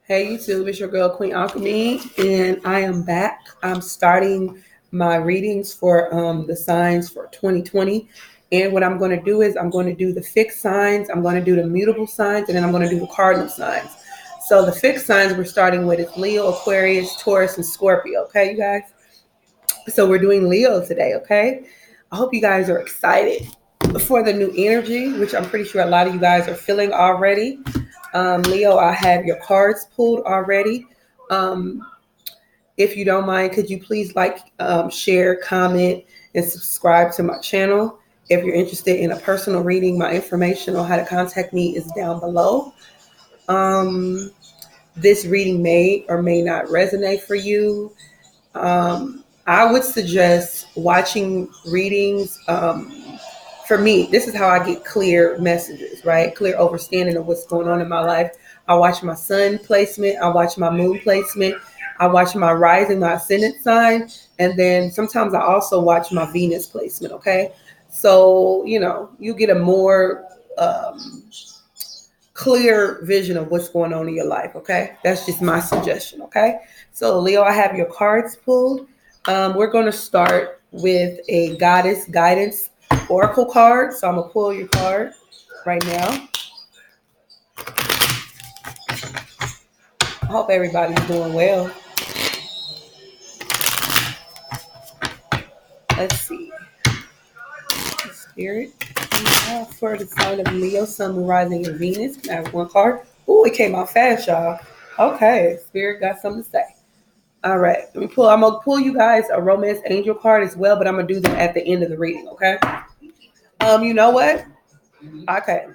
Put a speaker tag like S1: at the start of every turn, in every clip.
S1: Hey YouTube, it's your girl Queen Alchemy, and I am back. I'm starting my readings for the signs for 2020. And what I'm going to do is I'm going to do the fixed signs, I'm going to do the mutable signs, and then I'm going to do the cardinal signs. So the fixed signs we're starting with is Leo, Aquarius, Taurus, and Scorpio. Okay, you guys? So we're doing Leo today, okay? I hope you guys are excited for the new energy, which I'm pretty sure a lot of you guys are feeling already. Leo, I have your cards pulled already. Um, if you don't mind, could you please share, comment, and subscribe to my channel? If you're interested in a personal reading, my information on how to contact me is down below. Um, this reading may or may not resonate for you. I would suggest watching readings. For me, this is how I get clear messages, right? Clear understanding of what's going on in my life. I watch my sun placement. I watch my moon placement. I watch my rising, my ascendant sign. And then sometimes I also watch my Venus placement, okay? So, you get a more clear vision of what's going on in your life, okay? That's just my suggestion, okay? So, Leo, I have your cards pulled. We're going to start with a goddess guidance oracle card. So, I'm going to pull your card right now. I hope everybody's doing well. Let's see. Spirit. For the sign of Leo, Sun, Moon, Rising, and Venus. I have one card. Ooh, it came out fast, y'all. Okay, Spirit got something to say. All right, I'm gonna pull you guys a romance angel card as well, but I'm gonna do them at the end of the reading. Okay. You know what? Okay,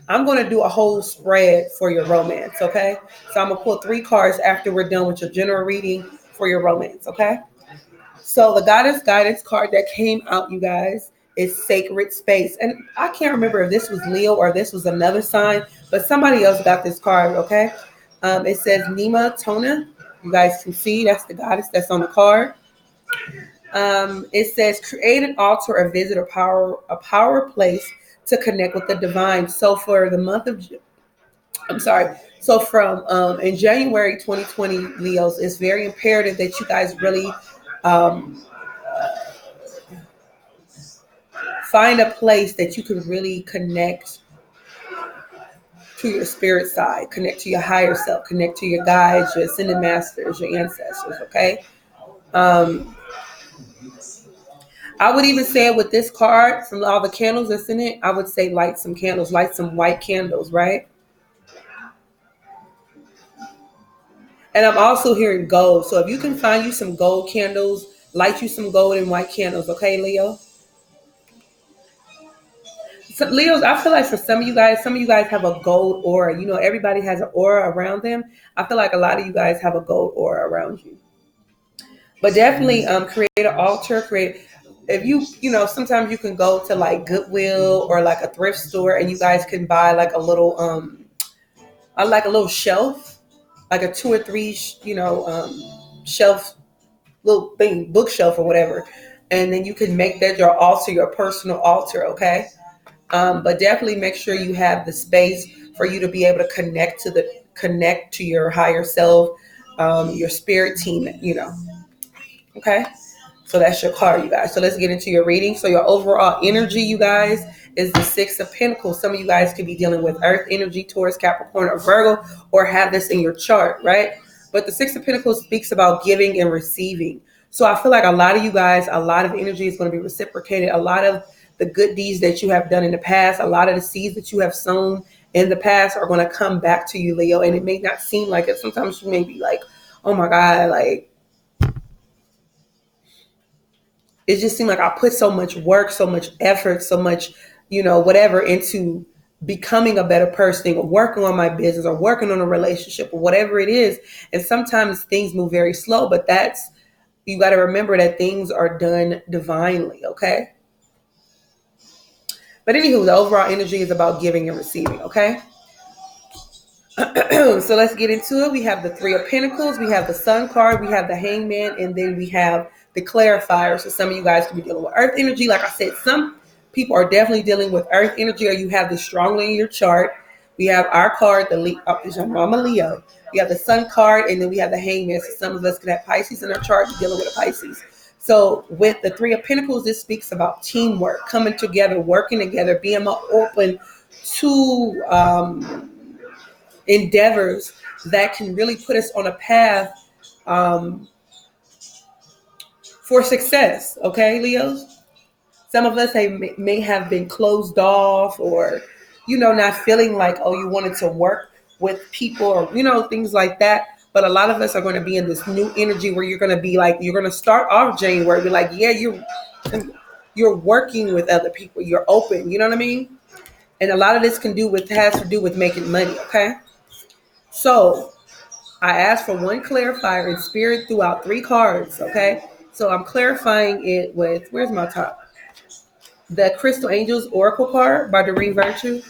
S1: I'm gonna do a whole spread for your romance. Okay, so I'm gonna pull 3 cards after we're done with your general reading for your romance. Okay. So the goddess guidance card that came out, you guys, is sacred space, and I can't remember if this was Leo or this was another sign, but somebody else got this card. Okay. It says Nima Tona. You guys can see that's the goddess that's on the card. It says create an altar, a visit, or a power place to connect with the divine. So for the month of, I'm sorry. So from in January 2020, Leos, it's very imperative that you guys really um, find a place that you can really connect to your spirit side, connect to your higher self, connect to your guides, your ascended masters, your ancestors. Okay. Um, I would even say with this card, from all the candles that's in it, I would say light some candles, light some white candles, right? And I'm also hearing gold. So if you can find you some gold candles, light you some gold and white candles, okay, Leo? So Leos, I feel like for some of you guys have a gold aura. You know, everybody has an aura around them. I feel like a lot of you guys have a gold aura around you. But definitely create an altar, create if sometimes you can go to like Goodwill or like a thrift store and you guys can buy like a little I like a little shelf, like a 2 or 3 shelf little thing, bookshelf or whatever. And then you can make that your altar, your personal altar, okay? But definitely make sure you have the space for you to be able to connect to your higher self, your spirit team, okay? So that's your card, you guys. So let's get into your reading. So your overall energy, you guys, is the 6 of Pentacles. Some of you guys could be dealing with Earth energy, Taurus, Capricorn, or Virgo, or have this in your chart, right? But the 6 of Pentacles speaks about giving and receiving. So I feel like a lot of you guys, a lot of energy is going to be reciprocated. A lot of the good deeds that you have done in the past, a lot of the seeds that you have sown in the past are going to come back to you, Leo. And it may not seem like it. Sometimes you may be like, oh my God, like, it just seemed like I put so much work, so much effort, so much, whatever into becoming a better person or working on my business or working on a relationship or whatever it is. And sometimes things move very slow, but you got to remember that things are done divinely. Okay. But anywho, the overall energy is about giving and receiving. Okay. So let's get into it. We have the 3 of Pentacles, we have the Sun card, we have the Hangman, and then we have the Clarifier. So some of you guys could be dealing with Earth energy. Like I said, some people are definitely dealing with Earth energy, or you have this strongly in your chart. We have our card, I'm a Leo. We have the Sun card, and then we have the Hangman. So some of us could have Pisces in our chart, dealing with a Pisces. So with the Three of Pentacles, this speaks about teamwork, coming together, working together, being more open to endeavors that can really put us on a path um, for success. Okay, Leos? Some of us may have been closed off, or, not feeling like, oh, you wanted to work with people, or, things like that. But a lot of us are going to be in this new energy where you're going to be like, you're going to start off January, be like, yeah, you're working with other people. You're open. You know what I mean? And a lot of this has to do with making money. Okay. So I asked for one clarifier in spirit throughout three cards. Okay. So I'm clarifying it with, where's my top? The Crystal Angels Oracle card by Doreen Virtue.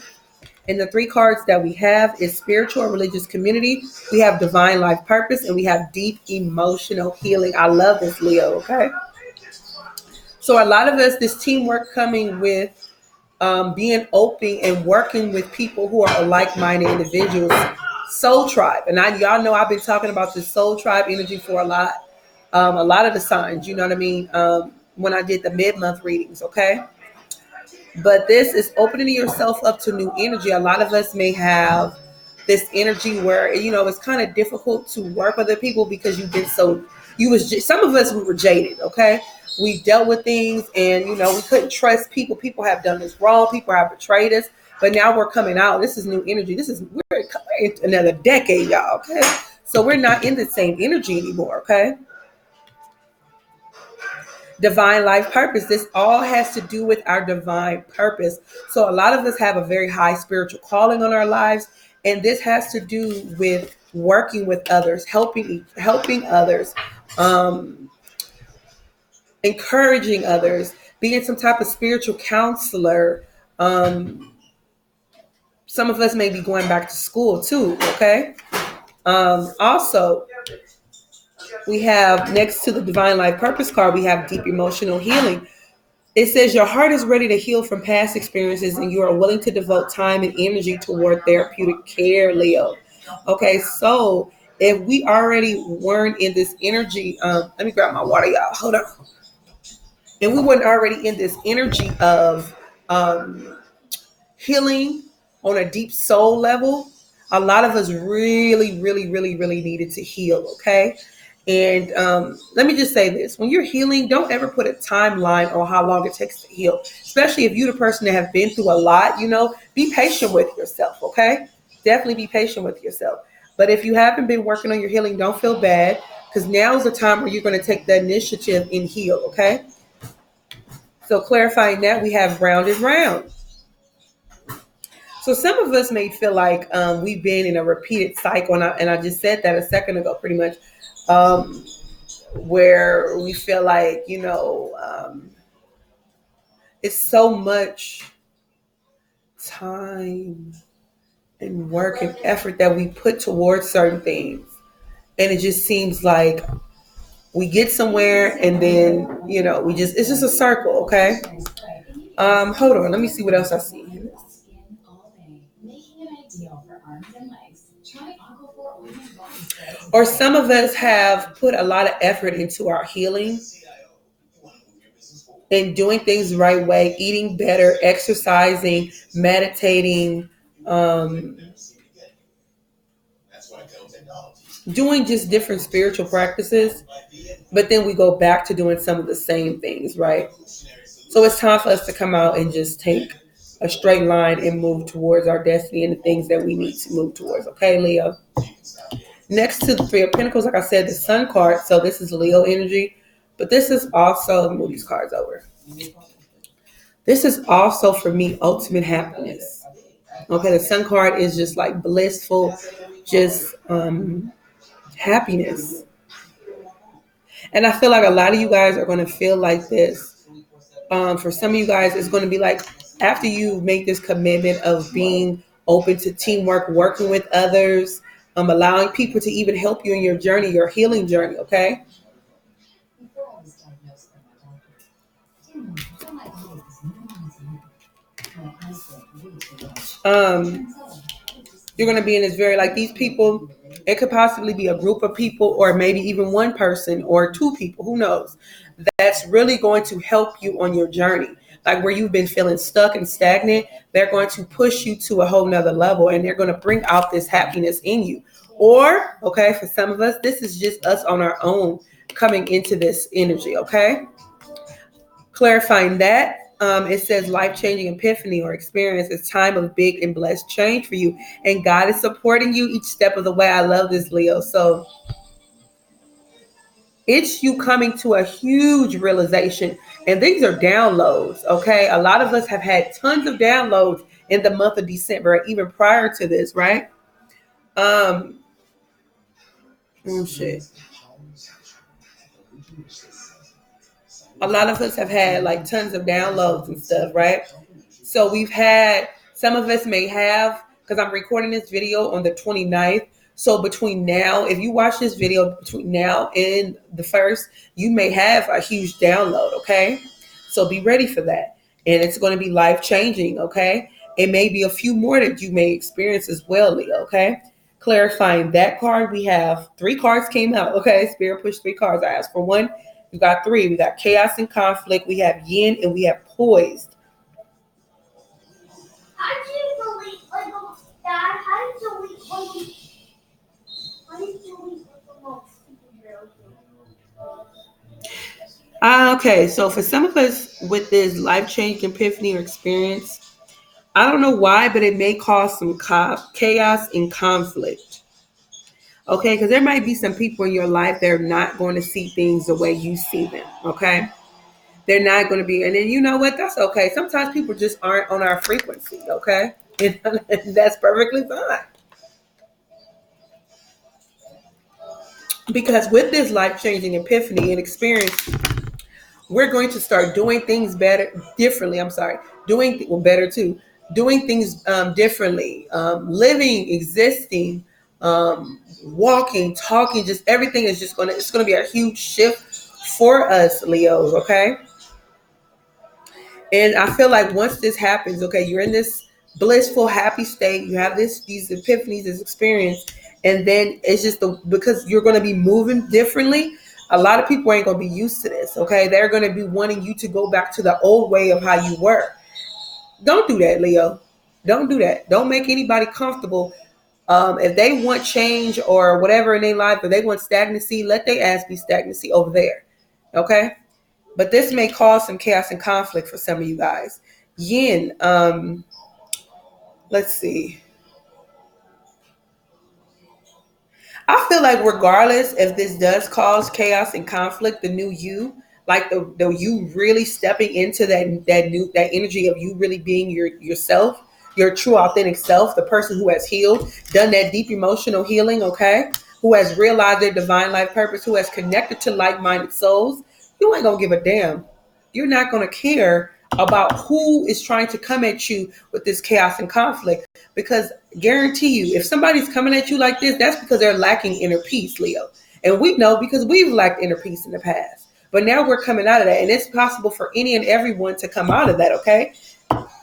S1: And the three cards that we have is spiritual and religious community. We have divine life purpose, and we have deep emotional healing. I love this, Leo. Okay. So a lot of us, this teamwork coming with being open and working with people who are like-minded individuals. Soul tribe. And y'all know I've been talking about this soul tribe energy for a lot of the signs, you know what I mean? When I did the mid-month readings. Okay. But this is opening yourself up to new energy. A lot of us may have this energy where, it's kind of difficult to work with other people because some of us, we were jaded. Okay. We dealt with things, and, we couldn't trust people. People have done us wrong. People have betrayed us. But now we're coming out. This is new energy. We're in another decade, y'all. Okay. So we're not in the same energy anymore. Okay. Divine life purpose. This all has to do with our divine purpose. So a lot of us have a very high spiritual calling on our lives, and this has to do with working with others, helping others, encouraging others, being some type of spiritual counselor. Some of us may be going back to school too. Okay. Also, we have, next to the divine life purpose card, we have deep emotional healing. It says your heart is ready to heal from past experiences, and you are willing to devote time and energy toward therapeutic care, Leo. Okay, so if we already weren't in this energy, let me grab my water, y'all. Hold on. And we weren't already in this energy of healing on a deep soul level, a lot of us really, really, really, really needed to heal. Okay. And let me just say this: when you're healing, don't ever put a timeline on how long it takes to heal, especially if you're the person that have been through a lot. Be patient with yourself. Okay. Definitely be patient with yourself. But if you haven't been working on your healing, don't feel bad, because now is the time where you're going to take the initiative and heal. Okay. So clarifying that, we have round and round. So some of us may feel like we've been in a repeated cycle, and I just said that a second ago, pretty much, where we feel like, it's so much time and work and effort that we put towards certain things. And it just seems like we get somewhere, and then, it's just a circle. Okay. Hold on. Let me see what else I see here. Or some of us have put a lot of effort into our healing and doing things the right way, eating better, exercising, meditating, um, doing just different spiritual practices. But then we go back to doing some of the same things, right? So it's time for us to come out and just take a straight line and move towards our destiny and the things that we need to move towards. Okay, Leo? Next to the Three of Pentacles, like I said, the Sun card. So this is Leo energy. But this is also, let me move these cards over. This is also, for me, ultimate happiness. Okay, the Sun card is just like blissful, just happiness. And I feel like a lot of you guys are going to feel like this. For some of you guys, it's going to be like, after you make this commitment of being open to teamwork, working with others, allowing people to even help you in your journey, your healing journey. Okay. Um, You're going to be in this very, like these people, it could possibly be a group of people or maybe even one person or two people, who knows, that's really going to help you on your journey. Like where you've been feeling stuck and stagnant, they're going to push you to a whole nother level and they're going to bring out this happiness in you. Or, okay, for some of us, this is just us on our own coming into this energy, okay? Clarifying that, it says life changing epiphany or experience is time of big and blessed change for you. And God is supporting you each step of the way. I love this, Leo. So it's you coming to a huge realization. And these are downloads, okay? A lot of us have had tons of downloads in the month of December, even prior to this, right? Um, shit. A lot of us have had like tons of downloads and stuff, right? So we've had, some of us may have, because I'm recording this video on the 29th. So between now, if you watch this video between now and the first, you may have a huge download, okay? So be ready for that. And it's going to be life changing, okay? It may be a few more that you may experience as well, Leo, okay? Clarifying that card, we have three cards came out, okay? Spirit pushed three cards. I asked for one. We got three. We got chaos and conflict. We have yin and we have poised. How do you delete like Dad? How do you delete okay, so for some of us with this life changing epiphany or experience, I don't know why, but it may cause some chaos and conflict. Okay, because there might be some people in your life that are not going to see things the way you see them. Okay, they're not going to be, and then you know what? That's okay. Sometimes people just aren't on our frequency. Okay, and that's perfectly fine. Because with this life changing epiphany and experience, we're going to start doing things better, differently. I'm sorry, doing well better too. Doing things differently, living, existing, walking, talking. Just everything is just gonna. It's gonna be a huge shift for us, Leos. Okay, and I feel like once this happens, okay, you're in this blissful, happy state. You have these epiphanies, this experience, and then it's just because you're going to be moving differently. A lot of people ain't going to be used to this. Okay, they're going to be wanting you to go back to the old way of how you were. Don't do that, Leo. Don't do that. Don't make anybody comfortable. If they want change or whatever in their life, if they want stagnancy, let their ass be stagnancy over there. Okay. But this may cause some chaos and conflict for some of you guys. Yin, let's see. I feel like regardless if this does cause chaos and conflict, the new you, like the you really stepping into that energy of you really being yourself, your true authentic self, the person who has healed, done that deep emotional healing, okay? Who has realized their divine life purpose, who has connected to like-minded souls, you ain't gonna give a damn. You're not gonna care about who is trying to come at you with this chaos and conflict. Because guarantee you, if somebody's coming at you like this, that's because they're lacking inner peace, Leo. And we know because we've lacked inner peace in the past. But now we're coming out of that. And it's possible for any and everyone to come out of that, okay?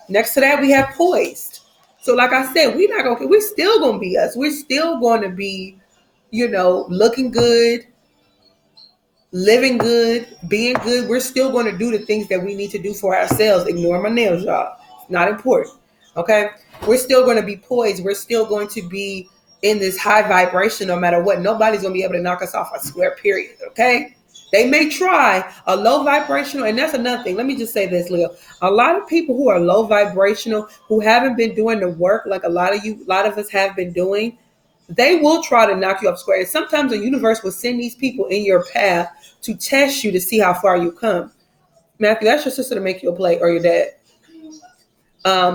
S1: Next to that, we have poised. So like I said, we're still gonna be us. We're still gonna be, looking good, living good, being good. We're still going to do the things that we need to do for ourselves. Ignore my nails, y'all. It's not important. Okay. We're still going to be poised. We're still going to be in this high vibration no matter what. Nobody's going to be able to knock us off a square, period. Okay. They may try a low vibrational, and that's another thing. Let me just say this, Leo. A lot of people who are low vibrational, who haven't been doing the work like a lot of us have been doing, they will try to knock you off square. And sometimes the universe will send these people in your path to test you to see how far you come. Matthew, that's your sister to make you a plate, or your dad.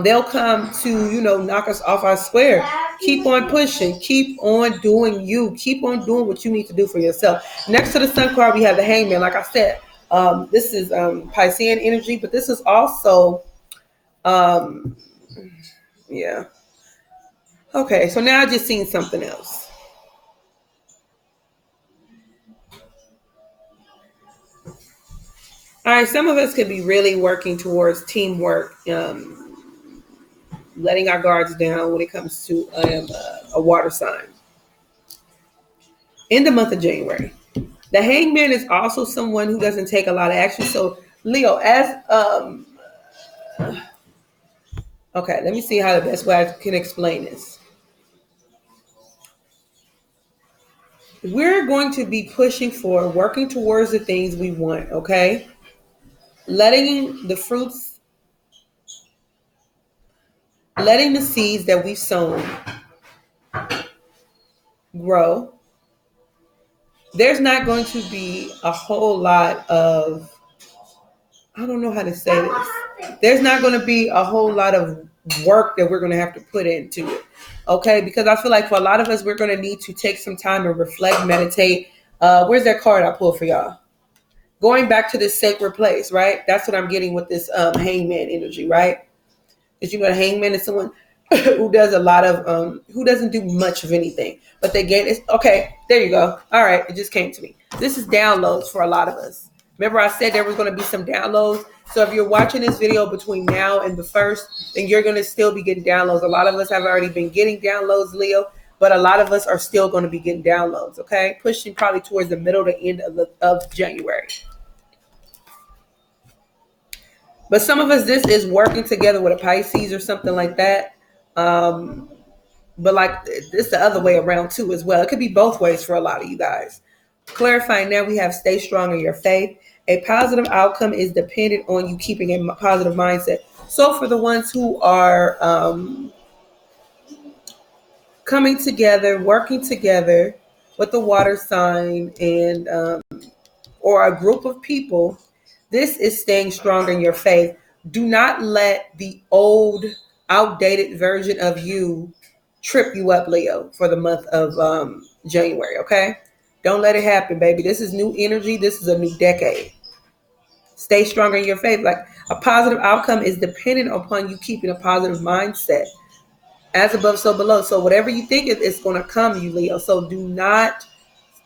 S1: They'll come to, knock us off our square. Keep on pushing. Keep on doing you. Keep on doing what you need to do for yourself. Next to the sun card, we have the hangman. Like I said, this is Piscean energy, but this is also, yeah. Okay, so now I just seen something else. All right, some of us could be really working towards teamwork. letting our guards down when it comes to a water sign. In the month of January, the hangman is also someone who doesn't take a lot of action. So Leo, as okay, let me see how the best way I can explain this. We're going to be pushing for working towards the things we want, okay? Letting the fruits, letting the seeds that we've sown grow. There's not going to be a whole lot of, I don't know how to say this. There's not going to be a whole lot of work that we're going to have to put into it. Okay? Because I feel like for a lot of us, we're going to need to take some time and reflect, meditate. Where's that card I pulled for y'all? Going back to this sacred place, right? That's what I'm getting with this hangman energy, right? Because you know, the hangman is someone who does a lot of, who doesn't do much of anything. But they gain, it's, okay, there you go. All right, it just came to me. This is downloads for a lot of us. Remember I said there was going to be some downloads? So if you're watching this video between now and the 1st, then you're going to still be getting downloads. A lot of us have already been getting downloads, Leo, but a lot of us are still going to be getting downloads, okay? Pushing probably towards the middle to end of January. But some of us, this is working together with a Pisces or something like that. But like it's the other way around too as well. It could be both ways for a lot of you guys. Clarifying now, we have stay strong in your faith. A positive outcome is dependent on you keeping a positive mindset. So for the ones who are coming together, working together with the water sign and or a group of people, this is staying strong in your faith. Do not let the old, outdated version of you trip you up, Leo, for the month of January, okay? Don't let it happen, baby. This is new energy. This is a new decade. Stay strong in your faith. Like a positive outcome is dependent upon you keeping a positive mindset. As above, so below. So whatever you think it's going to come, you Leo. So do not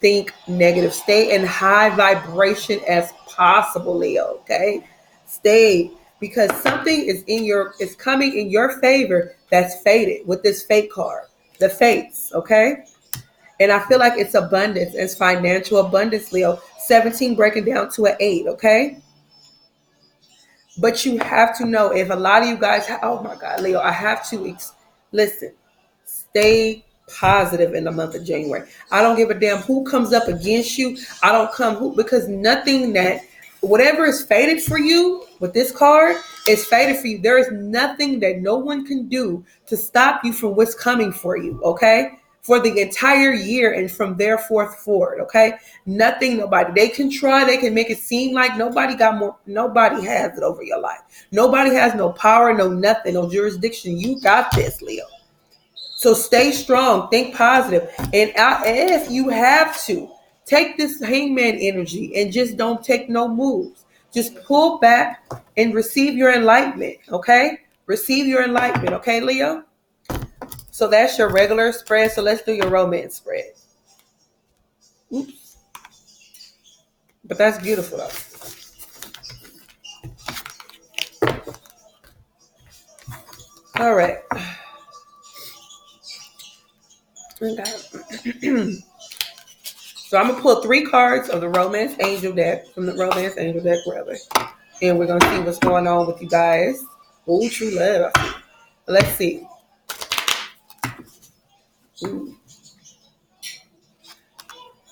S1: think negative. Stay in high vibration as possible, Leo. Okay, stay, because something is coming in your favor that's fated with this fate card, the fates. Okay, and I feel like it's abundance, it's financial abundance, Leo. 17 breaking down to an 8. Okay, but you have to know, if a lot of you guys, oh my God, Leo, I have to listen. Stay positive in the month of January. I don't give a damn who comes up against you. I don't because nothing that, whatever is fated for you with this card is fated for you. There is nothing that no one can do to stop you from what's coming for you, okay? For the entire year and from there forward, okay? Nothing, nobody. They can try, they can make it seem like nobody has it over your life. Nobody has no power, no nothing, no jurisdiction. You got this, Leo. So stay strong, think positive. And if you have to, take this hangman energy and just don't take no moves. Just pull back and receive your enlightenment, okay? Receive your enlightenment, okay, Leo? So that's your regular spread. So let's do your romance spread. Oops. But that's beautiful, though. All right. Okay. So I'm gonna pull 3 cards of the Romance Angel deck, from the Romance Angel deck, rather, and we're gonna see what's going on with you guys. Oh, true love. Let's see. Ooh.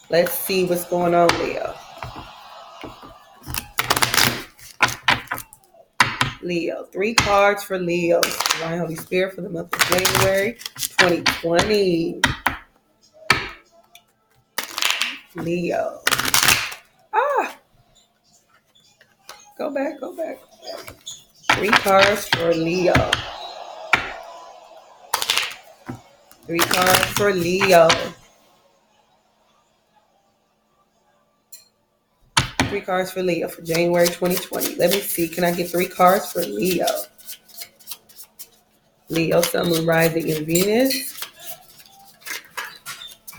S1: Let's see what's going on, Leo. Leo, 3 cards for Leo. Divine Holy Spirit for the month of January 2020. Leo. Go back. 3 cards for Leo. 3 cards for Leo. 3 cards for Leo for January 2020. Let me see. Can I get 3 cards for Leo? Leo, Sun, Moon, Rising, and Venus.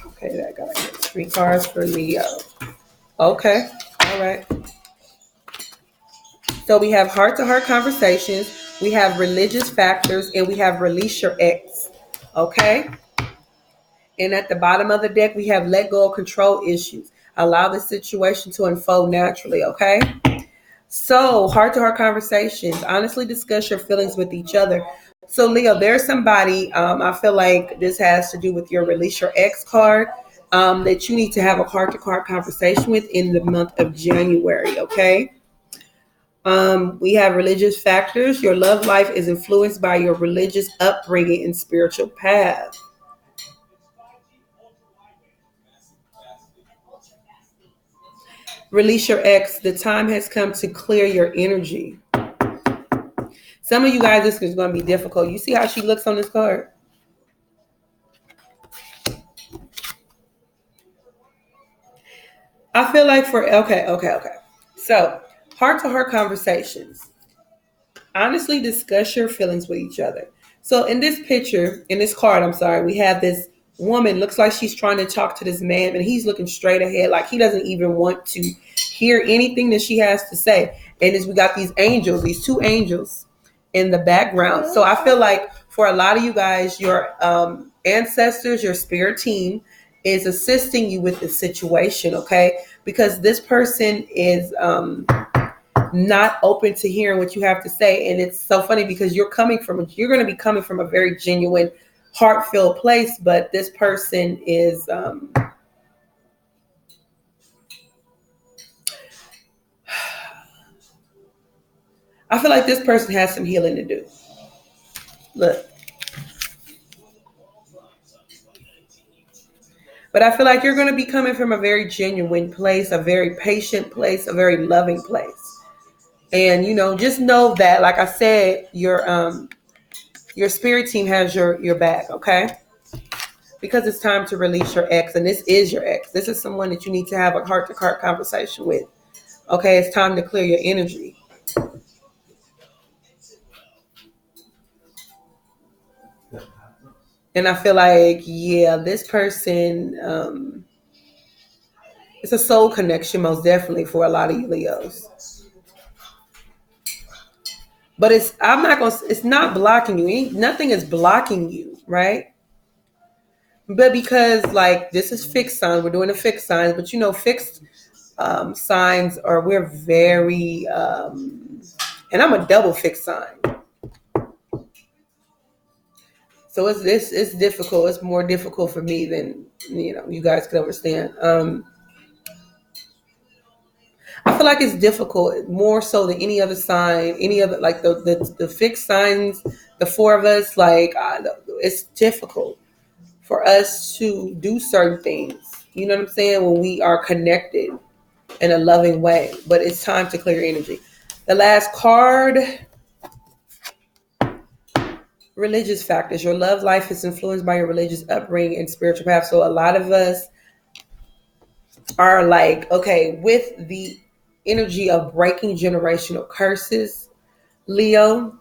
S1: Okay, I gotta get 3 cards for Leo. Okay. All right. So we have heart-to-heart conversations, we have religious factors, and we have release your ex. Okay. And at the bottom of the deck, we have let go of control issues. Allow the situation to unfold naturally. Okay. So, heart to heart conversations. Honestly discuss your feelings with each other. So, Leo, there's somebody, I feel like this has to do with your release your ex card, that you need to have a heart to heart conversation with in the month of January. Okay. We have religious factors. Your love life is influenced by your religious upbringing and spiritual path. Release your ex. The time has come to clear your energy. Some of you guys, this is going to be difficult. You see how she looks on this card? I feel like okay. So, heart to heart conversations. Honestly discuss your feelings with each other. So, in this picture, in this card, I'm sorry, we have this woman, looks like she's trying to talk to this man, and he's looking straight ahead, like he doesn't even want to hear anything that she has to say. And as we got these angels, these two angels in the background. So, I feel like for a lot of you guys, your ancestors, your spirit team, is assisting you with the situation, okay? Because this person is not open to hearing what you have to say. And it's so funny because you're going to be coming from a very genuine, heartfelt place, but this person is, I feel like this person has some healing to do. Look, but I feel like you're going to be coming from a very genuine place, a very patient place, a very loving place. And, just know that, like I said, your spirit team has your back, okay? Because it's time to release your ex, and this is your ex. This is someone that you need to have a heart to heart conversation with. Okay, it's time to clear your energy. And I feel like, yeah, this person, it's a soul connection, most definitely, for a lot of you Leos. But it's not blocking you. Nothing is blocking you, right? But because, like, this is fixed signs, we're doing a fixed signs, but fixed signs are, we're very, and I'm a double fixed sign. So it's difficult. It's more difficult for me than you guys can understand. I feel like it's difficult more so than any other sign, any other, like the fixed signs, the four of us. Like, it's difficult for us to do certain things. You know what I'm saying? When we are connected in a loving way, but it's time to clear energy. The last card, religious factors. Your love life is influenced by your religious upbringing and spiritual path. So a lot of us are like, okay, with the energy of breaking generational curses, Leo,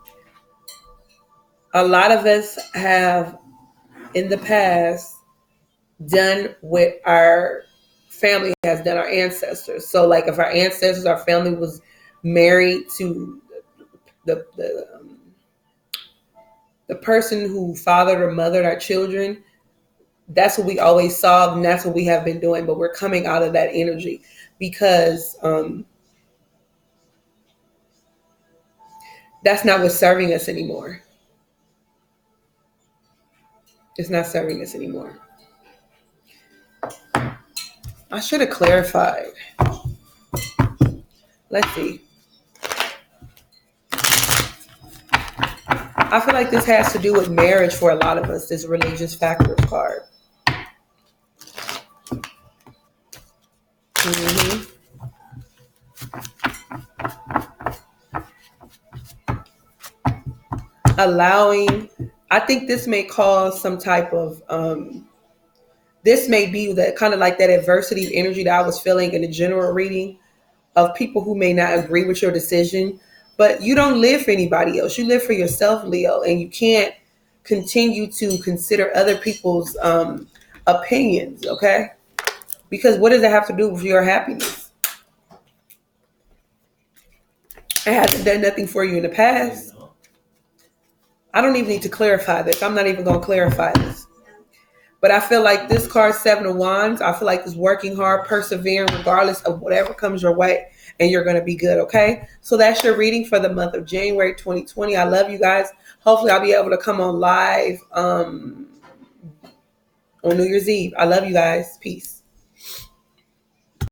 S1: a lot of us have in the past done what our family has done, our ancestors. So, like, if our ancestors, our family was married to the person who fathered or mothered our children, that's what we always saw, and that's what we have been doing. But we're coming out of that energy because that's not what's serving us anymore. It's not serving us anymore. I should have clarified. Let's see. I feel like this has to do with marriage for a lot of us, this religious factors card. hmm Allowing, I think this may cause some type of, this may be that kind of like that adversity of energy that I was feeling in the general reading of people who may not agree with your decision, but you don't live for anybody else. You live for yourself, Leo, and you can't continue to consider other people's opinions, okay? Because what does it have to do with your happiness? It hasn't done nothing for you in the past. I don't even need to clarify this. I'm not even going to clarify this. But I feel like this card, Seven of Wands, I feel like it's working hard, persevering, regardless of whatever comes your way, and you're going to be good, okay? So that's your reading for the month of January 2020. I love you guys. Hopefully I'll be able to come on live on New Year's Eve. I love you guys. Peace.